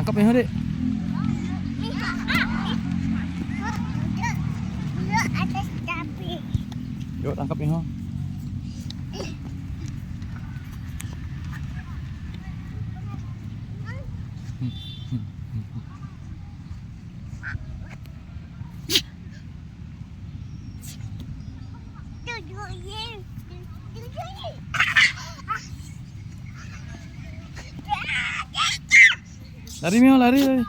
Tangkap ya, Dek. Atas tapi. Yuk tangkap ya. Lari Mio, lari.